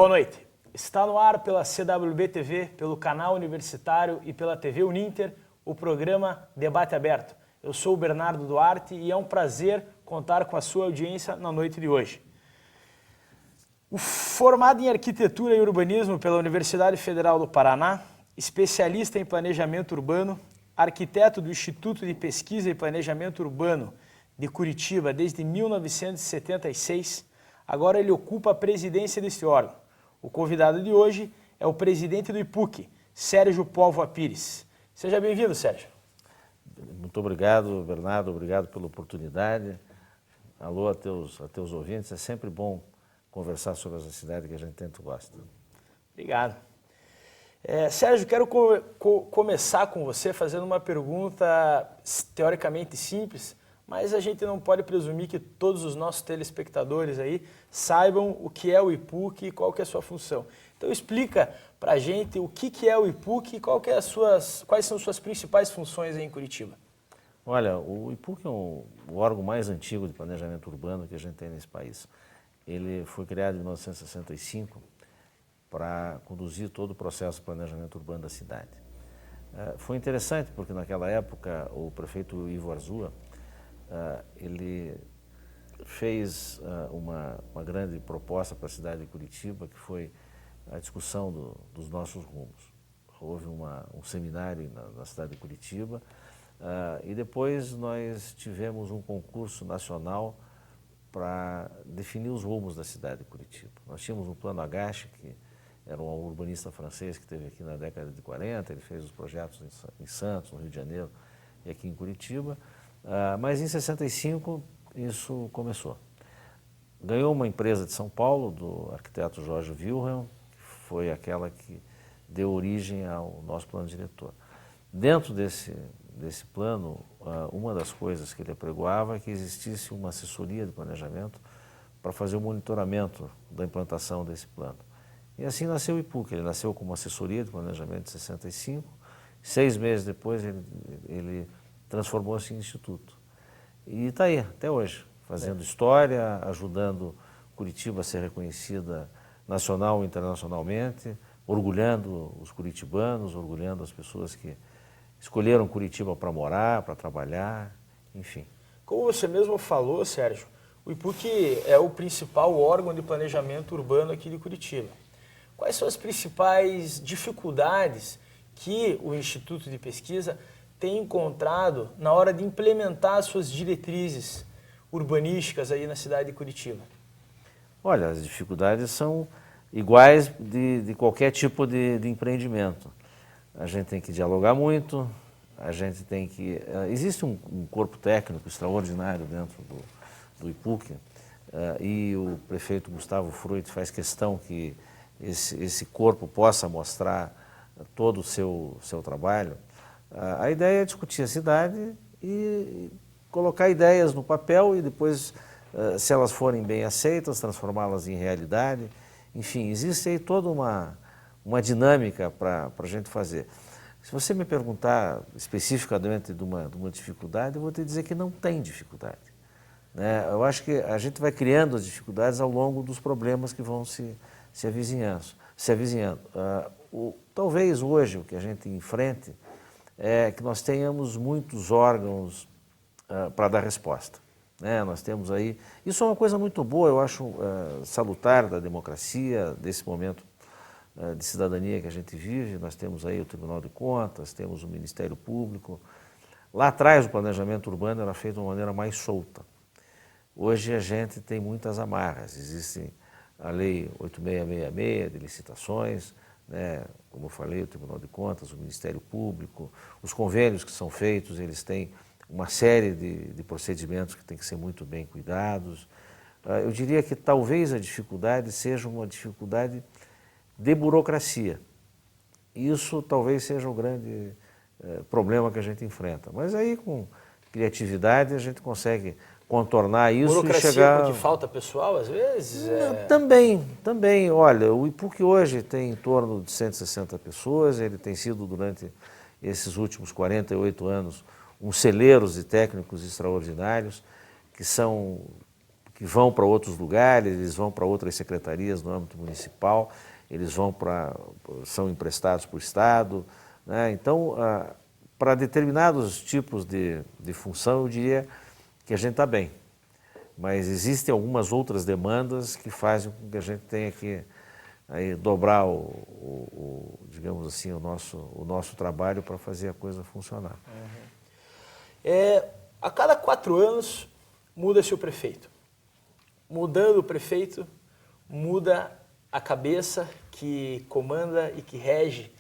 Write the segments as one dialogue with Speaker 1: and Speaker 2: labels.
Speaker 1: Boa noite. Está no ar pela CWB TV, pelo canal universitário e pela TV Uninter, o programa Debate Aberto. Eu sou o Bernardo Duarte e é um prazer contar com a sua audiência na noite de hoje. Formado em Arquitetura e Urbanismo pela Universidade Federal do Paraná, especialista em planejamento urbano, arquiteto do Instituto de Pesquisa e Planejamento Urbano de Curitiba desde 1976, agora ele ocupa a presidência deste órgão. O convidado de hoje é o presidente do IPUC, Sérgio Póvoa Pires. Seja bem-vindo, Sérgio.
Speaker 2: Muito obrigado, Bernardo, obrigado pela oportunidade. Alô a teus ouvintes, é sempre bom conversar sobre essa cidade que a gente tanto gosta.
Speaker 1: Obrigado. Sérgio, quero começar com você fazendo uma pergunta teoricamente simples, mas a gente não pode presumir que todos os nossos telespectadores aí saibam o que é o IPUC e qual que é a sua função. Então explica para a gente o que é o IPUC e quais são suas principais funções aí em Curitiba.
Speaker 2: Olha, o IPUC é o órgão mais antigo de planejamento urbano que a gente tem nesse país. Ele foi criado em 1965 para conduzir todo o processo de planejamento urbano da cidade. Foi interessante porque naquela época o prefeito Ivo Arzua, ele fez uma grande proposta para a cidade de Curitiba, que foi a discussão dos nossos rumos. Houve um seminário na cidade de Curitiba e depois nós tivemos um concurso nacional para definir os rumos da cidade de Curitiba. Nós tínhamos um plano Agache, que era um urbanista francês que esteve aqui na década de 40, ele fez os projetos em Santos, no Rio de Janeiro e aqui em Curitiba, mas em 65 isso começou. Ganhou uma empresa de São Paulo, do arquiteto Jorge Wilhelm, que foi aquela que deu origem ao nosso plano diretor. Dentro desse plano, uma das coisas que ele apregoava é que existisse uma assessoria de planejamento para fazer o monitoramento da implantação desse plano. E assim nasceu o IPUC. Ele nasceu como assessoria de planejamento de 65, 6 meses depois ele transformou-se em instituto. E está aí, até hoje, fazendo história, ajudando Curitiba a ser reconhecida nacional e internacionalmente, orgulhando os curitibanos, orgulhando as pessoas que escolheram Curitiba para morar, para trabalhar, enfim.
Speaker 1: Como você mesmo falou, Sérgio, o IPUC é o principal órgão de planejamento urbano aqui de Curitiba. Quais são as principais dificuldades que o Instituto de Pesquisa tem encontrado na hora de implementar as suas diretrizes urbanísticas aí na cidade de Curitiba?
Speaker 2: Olha, as dificuldades são iguais de qualquer tipo de empreendimento. A gente tem que dialogar muito, a gente tem que... Existe um corpo técnico extraordinário dentro do IPUC e o prefeito Gustavo Fruit faz questão que esse corpo possa mostrar todo o seu trabalho. A ideia é discutir a cidade e colocar ideias no papel e depois, se elas forem bem aceitas, transformá-las em realidade. Enfim, existe aí toda uma dinâmica para a gente fazer. Se você me perguntar especificamente de uma dificuldade, eu vou te dizer que não tem dificuldade, né? Eu acho que a gente vai criando as dificuldades ao longo dos problemas que vão se avizinhando. Talvez hoje o que a gente enfrente é que nós tenhamos muitos órgãos para dar resposta, né? Nós temos aí... Isso é uma coisa muito boa, eu acho salutar da democracia, desse momento de cidadania que a gente vive. Nós temos aí o Tribunal de Contas, temos o Ministério Público. Lá atrás o planejamento urbano era feito de uma maneira mais solta. Hoje a gente tem muitas amarras. Existe a Lei 8666 de licitações, né? Como eu falei, o Tribunal de Contas, o Ministério Público, os convênios que são feitos, eles têm uma série de procedimentos que têm que ser muito bem cuidados. Eu diria que talvez a dificuldade seja uma dificuldade de burocracia. Isso talvez seja o grande problema que a gente enfrenta. Mas aí com criatividade a gente consegue contornar isso e chegar...
Speaker 1: Burocracia porque falta pessoal às vezes?
Speaker 2: Também. Olha, o IPUC hoje tem em torno de 160 pessoas, ele tem sido durante esses últimos 48 anos um celeiro de técnicos extraordinários que que vão para outros lugares, eles vão para outras secretarias no âmbito municipal, eles são emprestados para o Estado, né? Então, para determinados tipos de função, eu diria que a gente está bem. Mas existem algumas outras demandas que fazem com que a gente tenha que aí dobrar digamos assim, o nosso trabalho para fazer a coisa funcionar.
Speaker 1: A cada 4 anos muda-se o prefeito. Mudando o prefeito, muda a cabeça que comanda e que rege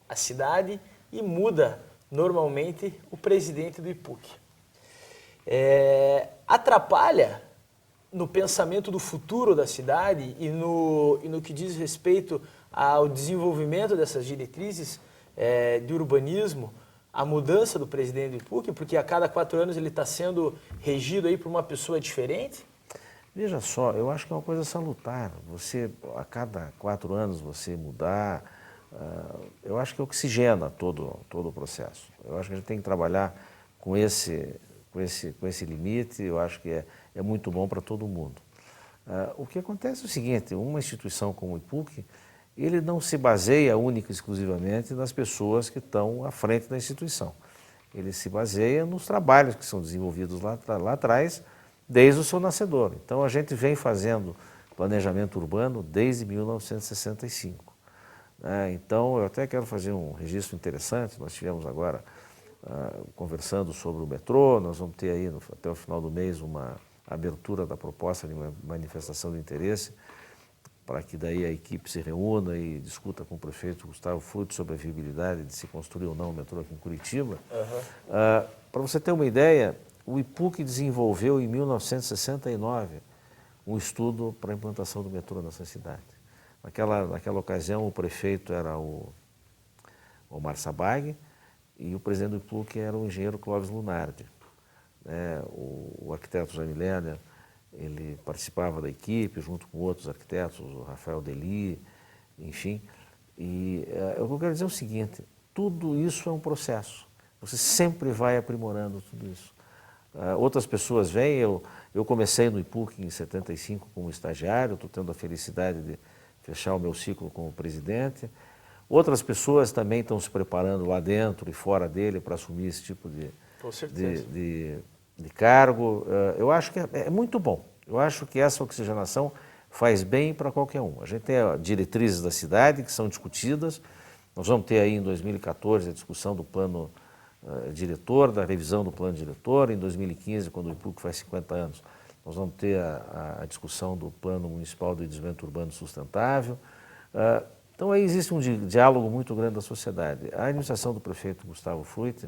Speaker 1: a cidade e muda normalmente o presidente do IPUC. Atrapalha no pensamento do futuro da cidade e no que diz respeito ao desenvolvimento dessas diretrizes de urbanismo, a mudança do presidente do IPUC, porque a cada 4 anos ele está sendo regido aí por uma pessoa diferente?
Speaker 2: Veja só, eu acho que é uma coisa salutar. Você, a cada 4 anos, você mudar, eu acho que oxigena todo o processo. Eu acho que a gente tem que trabalhar com esse limite, eu acho que é muito bom para todo mundo. O que acontece é o seguinte, uma instituição como o IPUC, ele não se baseia única e exclusivamente nas pessoas que estão à frente da instituição. Ele se baseia nos trabalhos que são desenvolvidos lá atrás, desde o seu nascedor. Então, a gente vem fazendo planejamento urbano desde 1965. Então, eu até quero fazer um registro interessante. Nós tivemos agora, conversando sobre o metrô, nós vamos ter aí, até o final do mês, uma abertura da proposta de uma manifestação de interesse, para que daí a equipe se reúna e discuta com o prefeito Gustavo Frutti sobre a viabilidade de se construir ou não o metrô aqui em Curitiba. Para você ter uma ideia, o IPUC desenvolveu em 1969 um estudo para a implantação do metrô nessa cidade. Naquela ocasião, o prefeito era o Omar Sabag e o presidente do IPUC era o engenheiro Clóvis Lunardi. O arquiteto Jaime Lerner, ele participava da equipe, junto com outros arquitetos, o Rafael Deli, enfim. E eu quero dizer o seguinte, tudo isso é um processo. Você sempre vai aprimorando tudo isso. Outras pessoas vêm, eu comecei no IPUC em 75 como estagiário, estou tendo a felicidade de fechar o meu ciclo como presidente. Outras pessoas também estão se preparando lá dentro e fora dele para assumir esse tipo de cargo. Eu acho que é muito bom. Eu acho que essa oxigenação faz bem para qualquer um. A gente tem diretrizes da cidade que são discutidas. Nós vamos ter aí em 2014 a discussão do plano diretor, da revisão do plano diretor. Em 2015, quando o IPUC faz 50 anos, nós vamos ter a discussão do plano municipal de desenvolvimento urbano sustentável. Então aí existe um diálogo muito grande da sociedade. A administração do prefeito Gustavo Frutti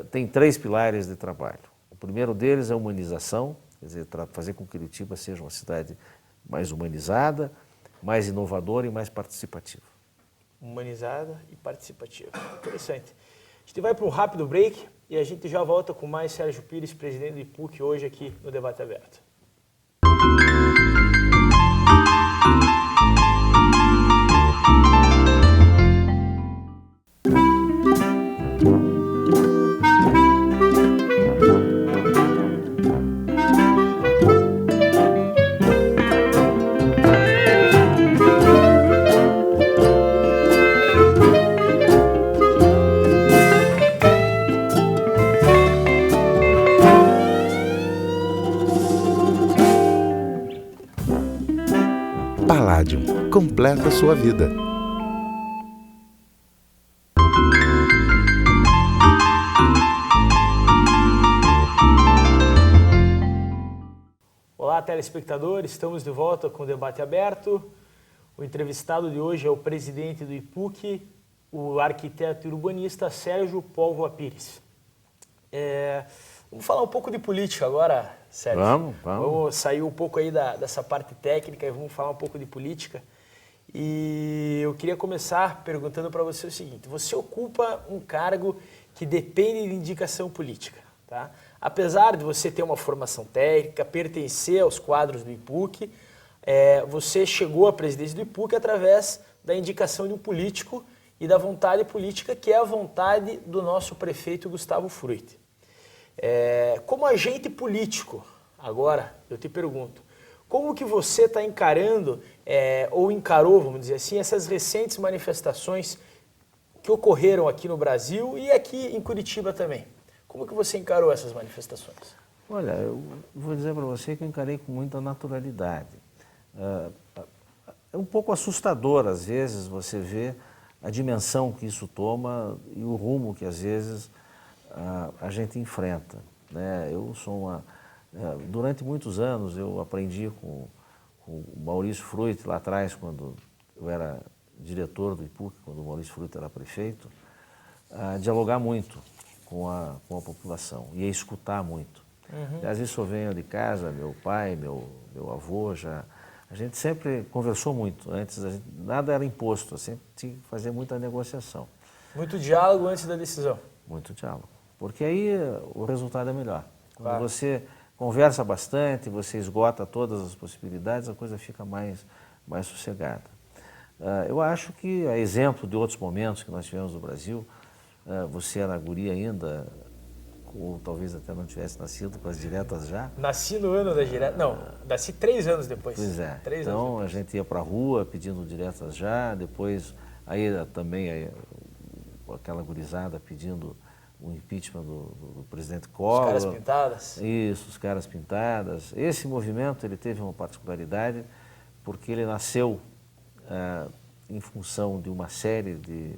Speaker 2: tem 3 pilares de trabalho. O primeiro deles é a humanização, quer dizer, fazer com que Curitiba seja uma cidade mais humanizada, mais inovadora e mais participativa.
Speaker 1: Humanizada e participativa. Interessante. A gente vai para um rápido break e a gente já volta com mais Sérgio Pires, presidente do IPUC, hoje aqui no Debate Aberto.
Speaker 3: Palladium, completa sua vida.
Speaker 1: Olá, telespectadores, estamos de volta com o Debate Aberto. O entrevistado de hoje é o presidente do IPUC, o arquiteto e urbanista Sérgio Póvoa Pires. Vamos falar um pouco de política agora, Sérgio.
Speaker 2: Vamos.
Speaker 1: Vamos sair um pouco aí dessa parte técnica e vamos falar um pouco de política. E eu queria começar perguntando para você o seguinte, você ocupa um cargo que depende de indicação política, tá? Apesar de você ter uma formação técnica, pertencer aos quadros do IPUC, você chegou à presidência do IPUC através da indicação de um político e da vontade política, que é a vontade do nosso prefeito Gustavo Frutti. Como agente político, agora eu te pergunto, Como que você está encarando, ou encarou, vamos dizer assim, essas recentes manifestações que ocorreram aqui no Brasil e aqui em Curitiba também? Como que você encarou essas manifestações?
Speaker 2: Olha, eu vou dizer para você que eu encarei com muita naturalidade. É um pouco assustador, às vezes, você ver a dimensão que isso toma e o rumo que, às vezes, a gente enfrenta, né? Durante muitos anos, eu aprendi com o Maurício Fruit, lá atrás, quando eu era diretor do IPUC, quando o Maurício Fruit era prefeito, a dialogar muito com a população e a escutar muito. Às vezes eu venho de casa, meu pai, meu avô, a gente sempre conversou muito. Antes nada era imposto, sempre tinha que fazer muita negociação.
Speaker 1: Muito diálogo antes da decisão.
Speaker 2: Muito diálogo. Porque aí o resultado é melhor. Quando
Speaker 1: Claro.
Speaker 2: você conversa bastante, você esgota todas as possibilidades, a coisa fica mais sossegada. Eu acho que, a exemplo de outros momentos que nós tivemos no Brasil, você era guri ainda, ou talvez até não tivesse nascido com as diretas já.
Speaker 1: Nasci no ano da direta. Não, nasci 3 anos depois.
Speaker 2: Pois é.
Speaker 1: 3
Speaker 2: então
Speaker 1: anos
Speaker 2: a gente ia para a rua pedindo diretas já, depois aí também aquela gurizada pedindo o impeachment do presidente Collor.
Speaker 1: Os caras pintadas.
Speaker 2: Isso, os caras pintadas. Esse movimento ele teve uma particularidade porque ele nasceu em função de uma série de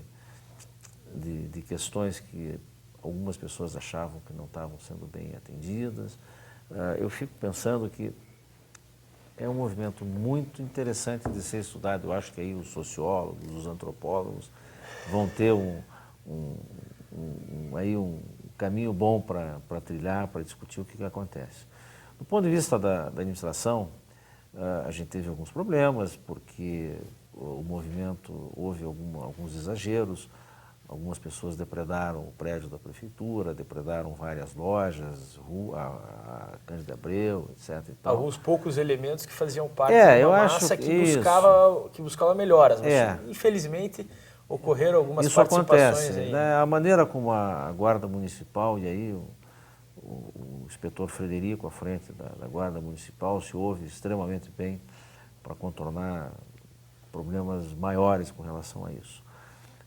Speaker 2: questões que algumas pessoas achavam que não estavam sendo bem atendidas. Eu fico pensando que é um movimento muito interessante de ser estudado. Eu acho que aí os sociólogos, os antropólogos vão ter um caminho bom para trilhar, para discutir o que acontece. Do ponto de vista da administração, a gente teve alguns problemas, porque o movimento houve alguns exageros. Algumas pessoas depredaram o prédio da prefeitura, depredaram várias lojas, a Cândido Abreu, etc. E tal.
Speaker 1: Alguns poucos elementos que faziam parte de uma massa que buscava melhoras, mas infelizmente ocorreram algumas
Speaker 2: isso
Speaker 1: participações
Speaker 2: acontece,
Speaker 1: aí.
Speaker 2: Né? A maneira como a Guarda Municipal, e aí o inspetor Frederico à frente da Guarda Municipal se ouve extremamente bem para contornar problemas maiores com relação a isso.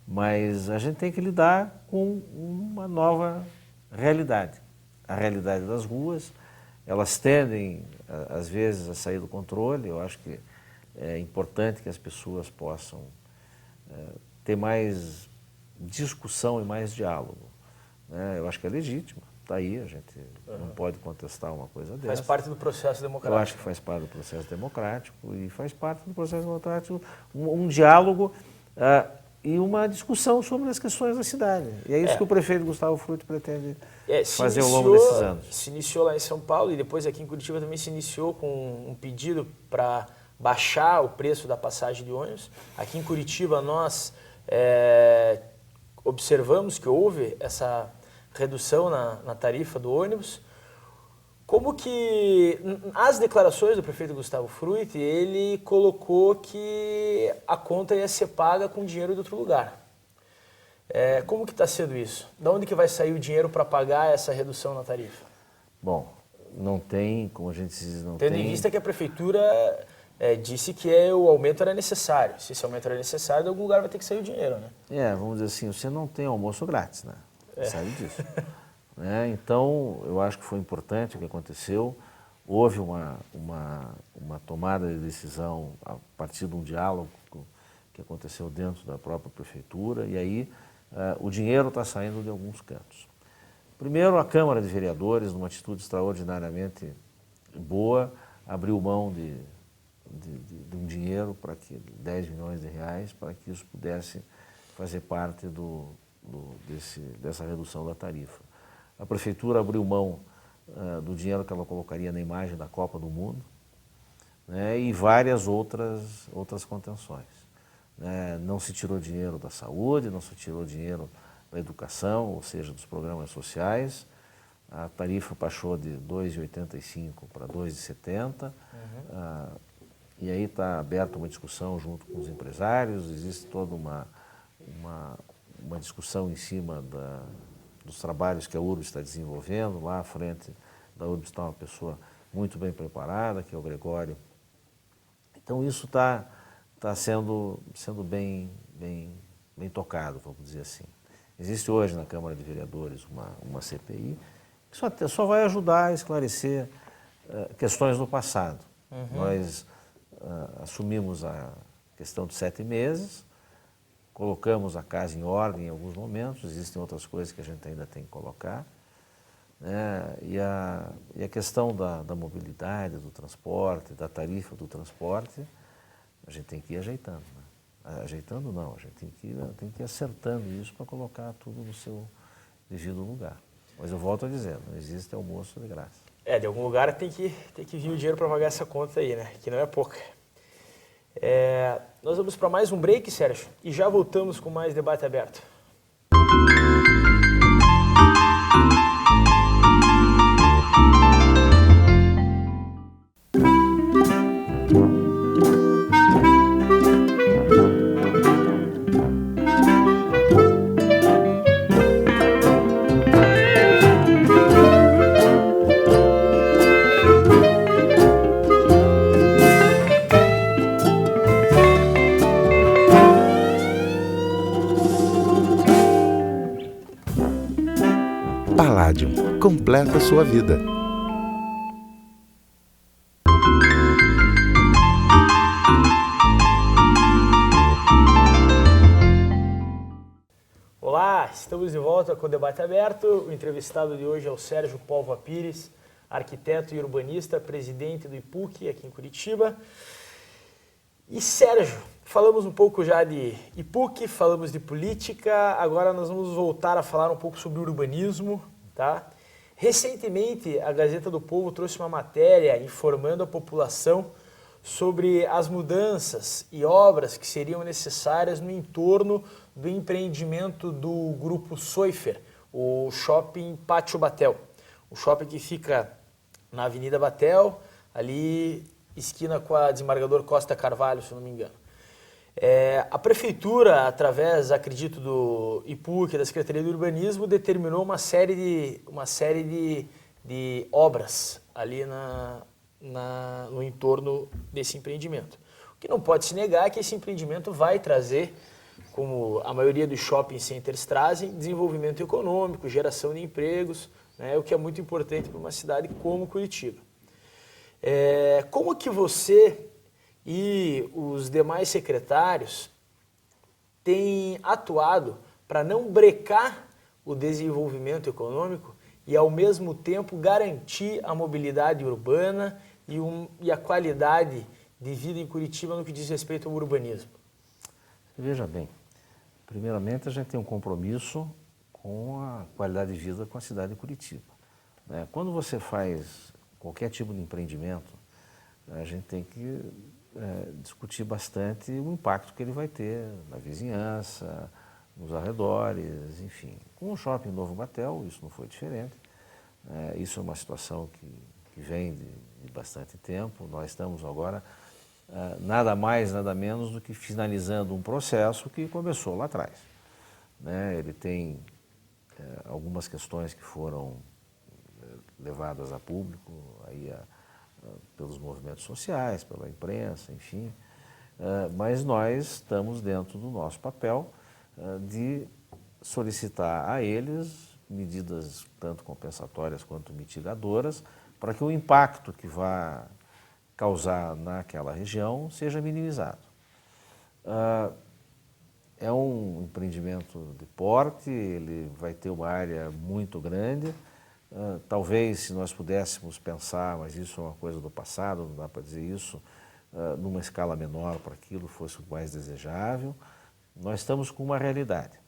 Speaker 2: Mas a gente tem que lidar com uma nova realidade. A realidade das ruas, elas tendem, às vezes, a sair do controle. Eu acho que é importante que as pessoas possam ter mais discussão e mais diálogo. Né? Eu acho que é legítimo, está aí, a gente não pode contestar uma coisa dessa.
Speaker 1: Faz parte do processo democrático.
Speaker 2: Eu acho que faz parte do processo democrático e faz parte do processo democrático um diálogo e uma discussão sobre as questões da cidade. E é isso que o prefeito Gustavo Frutti pretende fazer ao longo desses anos.
Speaker 1: Se iniciou lá em São Paulo e depois aqui em Curitiba também se iniciou com um pedido para baixar o preço da passagem de ônibus. Aqui em Curitiba nós observamos que houve essa redução na tarifa do ônibus. Como que, as declarações do prefeito Gustavo Frutti, ele colocou que a conta ia ser paga com dinheiro de outro lugar. Como que está sendo isso? De onde que vai sair o dinheiro para pagar essa redução na tarifa?
Speaker 2: Bom, não tem, como a gente diz, não
Speaker 1: Tendo
Speaker 2: tem...
Speaker 1: em vista que a prefeitura disse que o aumento era necessário. Se esse aumento era necessário, de algum lugar vai ter que sair o dinheiro, né?
Speaker 2: Vamos dizer assim, você não tem almoço grátis, né? Você sabe disso. Então, eu acho que foi importante o que aconteceu. Houve uma tomada de decisão a partir de um diálogo que aconteceu dentro da própria prefeitura, e aí o dinheiro está saindo de alguns cantos. Primeiro, a Câmara de Vereadores, numa atitude extraordinariamente boa, abriu mão de um dinheiro, 10 milhões de reais, para que isso pudesse fazer parte dessa redução da tarifa. A prefeitura abriu mão do dinheiro que ela colocaria na imagem da Copa do Mundo, né, e várias outras contenções. Não se tirou dinheiro da saúde, não se tirou dinheiro da educação, ou seja, dos programas sociais. A tarifa baixou de R$ 2,85 para R$ 2,70. E aí está aberta uma discussão junto com os empresários, existe toda uma discussão em cima dos trabalhos que a URBS está desenvolvendo. Lá à frente da URBS está uma pessoa muito bem preparada, que é o Gregório. Então isso está sendo bem tocado, vamos dizer assim. Existe hoje na Câmara de Vereadores uma CPI que só vai ajudar a esclarecer questões do passado. Nós assumimos a questão de 7 meses, colocamos a casa em ordem em alguns momentos, existem outras coisas que a gente ainda tem que colocar, né? E a questão da mobilidade, do transporte, da tarifa do transporte, a gente tem que ir ajeitando, né? Ajeitando não, a gente tem que ir acertando isso para colocar tudo no seu devido lugar. Mas eu volto a dizer, não existe almoço de graça.
Speaker 1: De algum lugar tem que vir o dinheiro para pagar essa conta aí, né? Que não é pouca. Nós vamos para mais um break, Sérgio, e já voltamos com mais debate aberto.
Speaker 3: Palladium, completa sua vida.
Speaker 1: Olá, estamos de volta com o Debate Aberto. O entrevistado de hoje é o Sérgio Póvoa Pires, arquiteto e urbanista, presidente do IPUC aqui em Curitiba. E Sérgio, falamos um pouco já de IPUC, falamos de política, agora nós vamos voltar a falar um pouco sobre urbanismo, tá? Recentemente, a Gazeta do Povo trouxe uma matéria informando a população sobre as mudanças e obras que seriam necessárias no entorno do empreendimento do Grupo Soifer, o Shopping Pátio Batel. O shopping que fica na Avenida Batel, ali esquina com a desembargador Costa Carvalho, se eu não me engano. A Prefeitura, através, acredito, do IPUC, da Secretaria do Urbanismo, determinou uma série de obras ali no entorno desse empreendimento. O que não pode se negar é que esse empreendimento vai trazer, como a maioria dos shopping centers trazem, desenvolvimento econômico, geração de empregos, né, o que é muito importante para uma cidade como Curitiba. Como que você e os demais secretários têm atuado para não brecar o desenvolvimento econômico e, ao mesmo tempo, garantir a mobilidade urbana e a qualidade de vida em Curitiba no que diz respeito ao urbanismo?
Speaker 2: Veja bem, primeiramente a gente tem um compromisso com a qualidade de vida com a cidade de Curitiba, né? Quando você faz qualquer tipo de empreendimento, a gente tem que discutir bastante o impacto que ele vai ter na vizinhança, nos arredores, enfim. Com o Shopping Novo Batel, isso não foi diferente. Isso é uma situação que vem de bastante tempo. Nós estamos agora nada mais, nada menos do que finalizando um processo que começou lá atrás, né? Ele tem algumas questões que foram levadas a público, aí pelos movimentos sociais, pela imprensa, enfim, mas nós estamos dentro do nosso papel de solicitar a eles medidas tanto compensatórias quanto mitigadoras para que o impacto que vai causar naquela região seja minimizado. É um empreendimento de porte, ele vai ter uma área muito grande. Talvez, se nós pudéssemos pensar, mas isso é uma coisa do passado, não dá para dizer isso, numa escala menor para aquilo fosse o mais desejável. Nós estamos com uma realidade.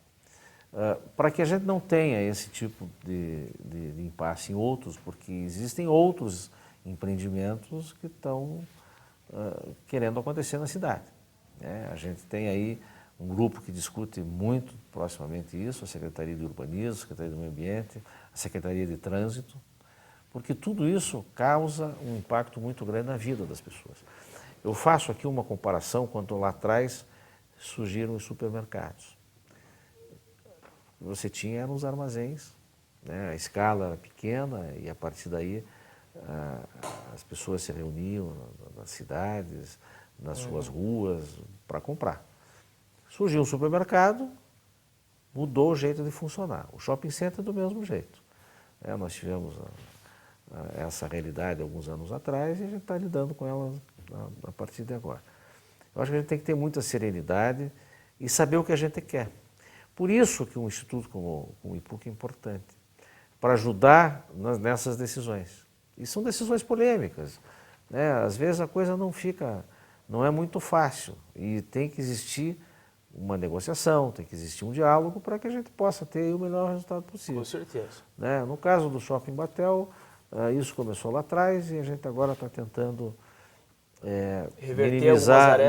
Speaker 2: Para que a gente não tenha esse tipo de impasse em outros, porque existem outros empreendimentos que estão querendo acontecer na cidade, né? A gente tem aí um grupo que discute muito proximamente isso, a Secretaria de Urbanismo, a Secretaria do Meio Ambiente, a Secretaria de Trânsito, porque tudo isso causa um impacto muito grande na vida das pessoas. Eu faço aqui uma comparação quando lá atrás surgiram os supermercados. Você tinha nos armazéns, né? A escala era pequena e a partir daí as pessoas se reuniam nas cidades, nas suas ruas, para comprar. Surgiu um supermercado, mudou o jeito de funcionar. O shopping center do mesmo jeito. Nós tivemos essa realidade alguns anos atrás e a gente está lidando com ela a partir de agora. Eu acho que a gente tem que ter muita serenidade e saber o que a gente quer. Por isso que um instituto como o IPUC é importante, para ajudar nessas decisões. E são decisões polêmicas, né? Às vezes a coisa não é muito fácil e tem que existir uma negociação, tem que existir um diálogo para que a gente possa ter o melhor resultado possível.
Speaker 1: Com certeza.
Speaker 2: Né? No caso do Shopping Batel, isso começou lá atrás e a gente agora está tentando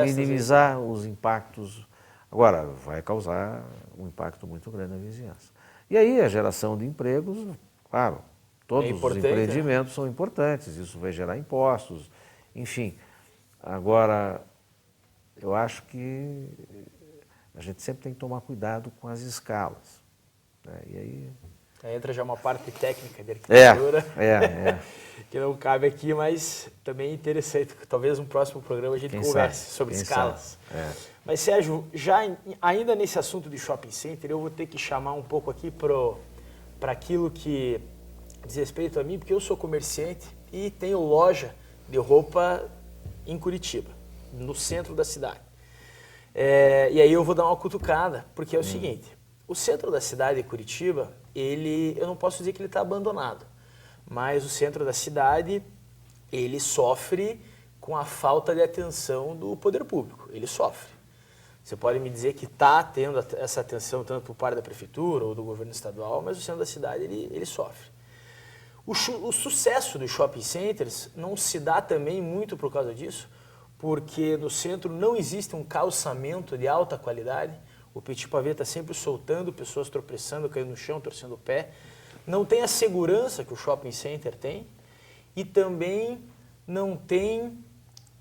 Speaker 2: minimizar os impactos. Agora, vai causar um impacto muito grande na vizinhança. E aí a geração de empregos, claro, todos os empreendimentos são importantes, isso vai gerar impostos, enfim. Agora, eu acho que a gente sempre tem que tomar cuidado com as escalas. Né? E aí
Speaker 1: entra já uma parte técnica de arquitetura, que não cabe aqui, mas também é interessante. Talvez no próximo programa a gente converse sobre escalas. Mas, Sérgio, ainda nesse assunto de shopping center, eu vou ter que chamar um pouco aqui para aquilo que diz respeito a mim, porque eu sou comerciante e tenho loja de roupa em Curitiba, no centro da cidade. E aí eu vou dar uma cutucada, porque é o seguinte, o centro da cidade de Curitiba, eu não posso dizer que ele está abandonado, mas o centro da cidade, ele sofre com a falta de atenção do poder público, ele sofre. Você pode me dizer que está tendo essa atenção tanto por parte da prefeitura ou do governo estadual, mas o centro da cidade, ele sofre. O sucesso dos shopping centers não se dá também muito por causa disso, porque no centro não existe um calçamento de alta qualidade, o petit pavé está sempre soltando, pessoas tropeçando, caindo no chão, torcendo o pé. Não tem a segurança que o shopping center tem e também não tem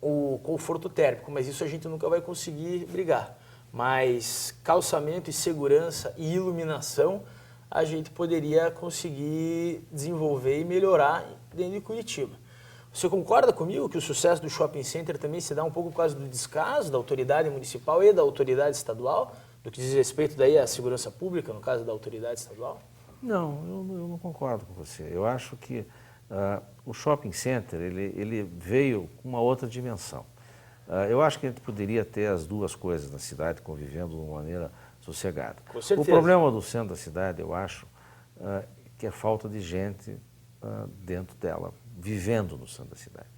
Speaker 1: o conforto térmico, mas isso a gente nunca vai conseguir brigar. Mas calçamento e segurança e iluminação a gente poderia conseguir desenvolver e melhorar dentro de Curitiba. Você concorda comigo que o sucesso do shopping center também se dá um pouco por causa do descaso da autoridade municipal e da autoridade estadual, do que diz respeito daí à segurança pública, no caso da autoridade estadual?
Speaker 2: Não, eu não concordo com você. Eu acho que o shopping center ele veio com uma outra dimensão. Eu acho que a gente poderia ter as duas coisas na cidade convivendo de uma maneira sossegada.
Speaker 1: Com certeza.
Speaker 2: O problema do centro da cidade, eu acho, que é falta de gente dentro dela, vivendo no centro da cidade.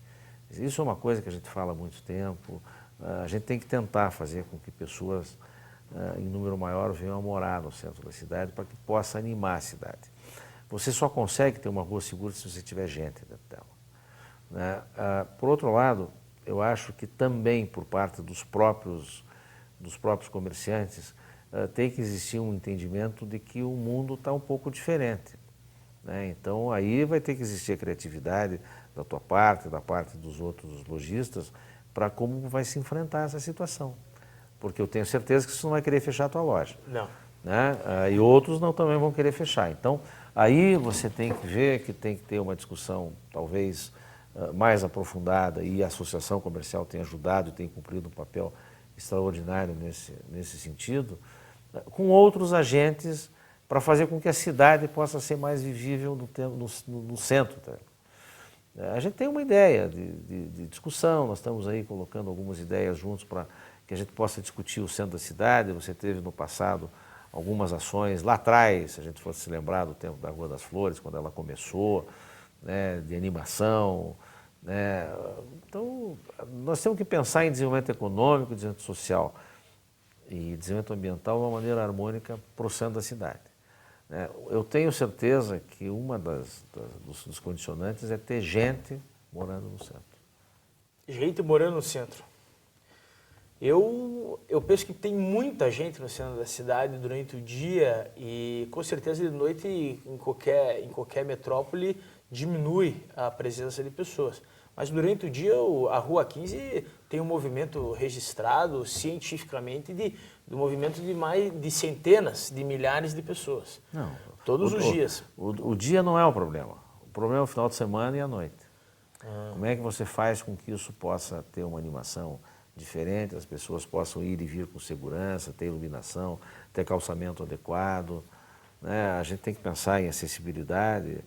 Speaker 2: Isso é uma coisa que a gente fala há muito tempo. A gente tem que tentar fazer com que pessoas em número maior venham a morar no centro da cidade para que possa animar a cidade. Você só consegue ter uma rua segura se você tiver gente dentro dela. Né? Por outro lado, eu acho que também por parte dos próprios comerciantes tem que existir um entendimento de que o mundo está um pouco diferente. Né? Então aí vai ter que existir a criatividade da tua parte, da parte dos outros lojistas, para como vai se enfrentar essa situação. Porque eu tenho certeza que você não vai querer fechar a tua loja.
Speaker 1: Não.
Speaker 2: Né? E outros também vão querer fechar. Então, aí você tem que ver que tem que ter uma discussão talvez mais aprofundada, e a associação comercial tem ajudado e tem cumprido um papel extraordinário nesse sentido, com outros agentes para fazer com que a cidade possa ser mais vivível no centro. Tá? A gente tem uma ideia de discussão, nós estamos aí colocando algumas ideias juntos para que a gente possa discutir o centro da cidade. Você teve no passado algumas ações lá atrás, se a gente fosse se lembrar do tempo da Rua das Flores, quando ela começou, né, de animação. Né? Então, nós temos que pensar em desenvolvimento econômico, desenvolvimento social e desenvolvimento ambiental de uma maneira harmônica para o centro da cidade. Eu tenho certeza que uma dos condicionantes é ter gente morando no centro.
Speaker 1: Gente morando no centro. Eu penso que tem muita gente no centro da cidade durante o dia e com certeza de noite em qualquer metrópole diminui a presença de pessoas. Mas durante o dia a Rua 15 tem um movimento registrado cientificamente do movimento de centenas de milhares de pessoas.
Speaker 2: Não,
Speaker 1: todos os dias.
Speaker 2: O dia não é o problema. O problema é o final de semana e a noite. Como é que você faz com que isso possa ter uma animação diferente, as pessoas possam ir e vir com segurança, ter iluminação, ter calçamento adequado, né? A gente tem que pensar em acessibilidade,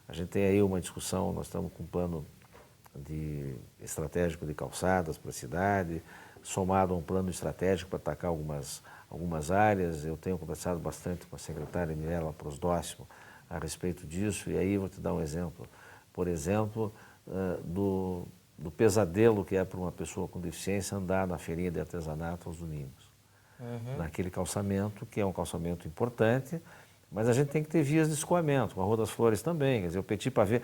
Speaker 2: a gente tem aí uma discussão, nós estamos com um plano estratégico de calçadas para a cidade, somado a um plano estratégico para atacar algumas áreas. Eu tenho conversado bastante com a secretária Mirella Prosdóximo a respeito disso, e aí vou te dar um exemplo. Por exemplo, do pesadelo que é para uma pessoa com deficiência andar na feirinha de artesanato aos domingos. Naquele calçamento, que é um calçamento importante, mas a gente tem que ter vias de escoamento, com a Rua das Flores também, quer dizer, o Petit Pavé.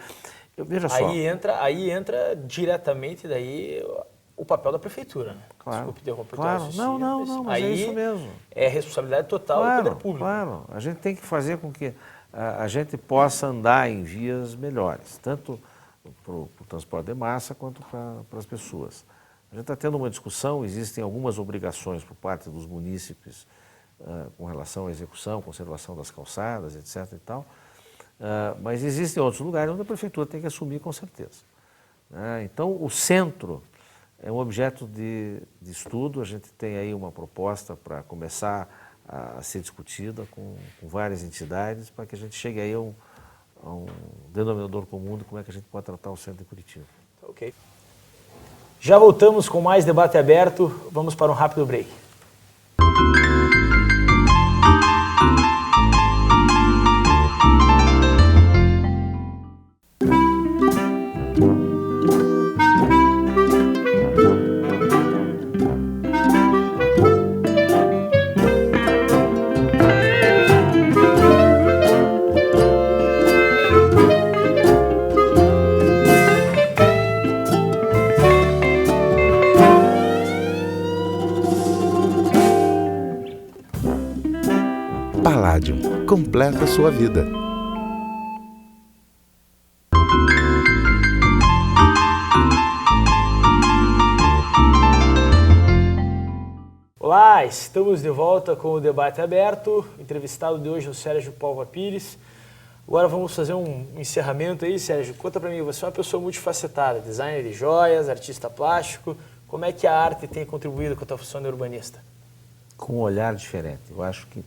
Speaker 2: Veja só.
Speaker 1: Aí entra diretamente daí o papel da prefeitura, né?
Speaker 2: Claro,
Speaker 1: Desculpe interromper.
Speaker 2: claro. Não, mas é isso mesmo.
Speaker 1: É responsabilidade total do poder público.
Speaker 2: Claro, a gente tem que fazer com que a gente possa andar em vias melhores, tanto para o transporte de massa quanto para as pessoas. A gente está tendo uma discussão, existem algumas obrigações por parte dos munícipes com relação à execução, conservação das calçadas, etc. e tal, mas existem outros lugares onde a prefeitura tem que assumir com certeza. Então, o centro é um objeto de estudo, a gente tem aí uma proposta para começar a ser discutida com várias entidades para que a gente chegue aí a um denominador comum de como é que a gente pode tratar o centro de Curitiba.
Speaker 1: Ok. Já voltamos com mais debate aberto, vamos para um rápido break.
Speaker 3: Palladium, completa a sua vida.
Speaker 1: Olá, estamos de volta com o debate aberto. O entrevistado de hoje é o Sérgio Palva Pires. Agora vamos fazer um encerramento aí, Sérgio. Conta pra mim, você é uma pessoa multifacetada, designer de joias, artista plástico. Como é que a arte tem contribuído com a tua função de urbanista?
Speaker 2: Com um olhar diferente. Eu acho que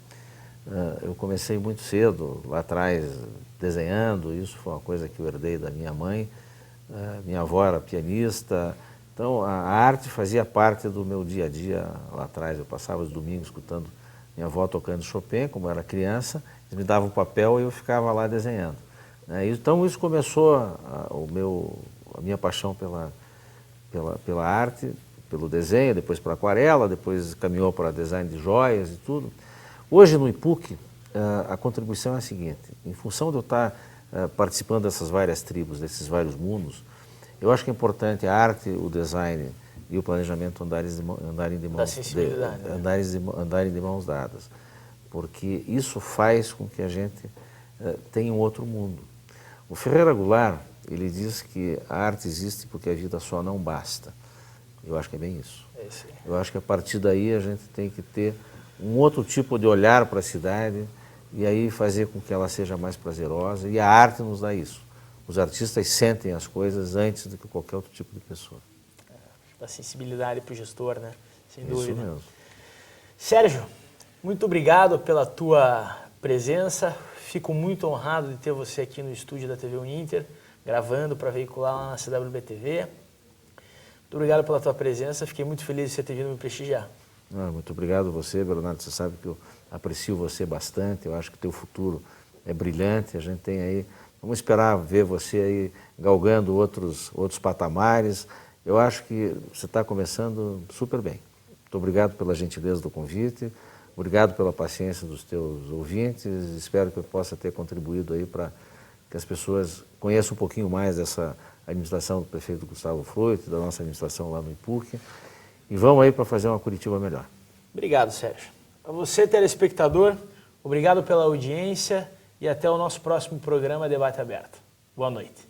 Speaker 2: eu comecei muito cedo, lá atrás, desenhando. Isso foi uma coisa que eu herdei da minha mãe. Minha avó era pianista. Então, a arte fazia parte do meu dia a dia lá atrás. Eu passava os domingos escutando minha avó tocando Chopin, como eu era criança. Eles me davam papel e eu ficava lá desenhando. Então, isso começou a minha paixão pela arte, pelo desenho, depois para aquarela, depois caminhou para design de joias e tudo. Hoje, no IPUC, a contribuição é a seguinte: em função de eu estar participando dessas várias tribos, desses vários mundos, eu acho que é importante a arte, o design e o planejamento andarem de mãos dadas, porque isso faz com que a gente tenha um outro mundo. O Ferreira Goulart, ele diz que a arte existe porque a vida só não basta. Eu acho que é bem isso. Eu acho que a partir daí a gente tem que ter um outro tipo de olhar para a cidade e aí fazer com que ela seja mais prazerosa, e a arte nos dá isso. Os artistas sentem as coisas antes do que qualquer outro tipo de pessoa.
Speaker 1: Da sensibilidade para o gestor, né? Sem dúvida.
Speaker 2: Isso mesmo.
Speaker 1: Sérgio, muito obrigado pela tua presença. Fico muito honrado de ter você aqui no estúdio da TV Uninter, gravando para veicular lá na CWB-TV. Muito obrigado pela tua presença. Fiquei muito feliz de você ter vindo me prestigiar.
Speaker 2: Muito obrigado a você, Bernardo. Você sabe que eu aprecio você bastante. Eu acho que o teu futuro é brilhante. A gente tem aí... Vamos esperar ver você aí galgando outros patamares. Eu acho que você está começando super bem. Muito obrigado pela gentileza do convite, obrigado pela paciência dos teus ouvintes. Espero que eu possa ter contribuído aí para que as pessoas conheçam um pouquinho mais dessa administração do prefeito Gustavo Fruit, da nossa administração lá no IPUC. E vamos aí para fazer uma Curitiba melhor. Obrigado, Sérgio.
Speaker 1: A você, telespectador, obrigado pela audiência. E até o nosso próximo programa Debate Aberto. Boa noite.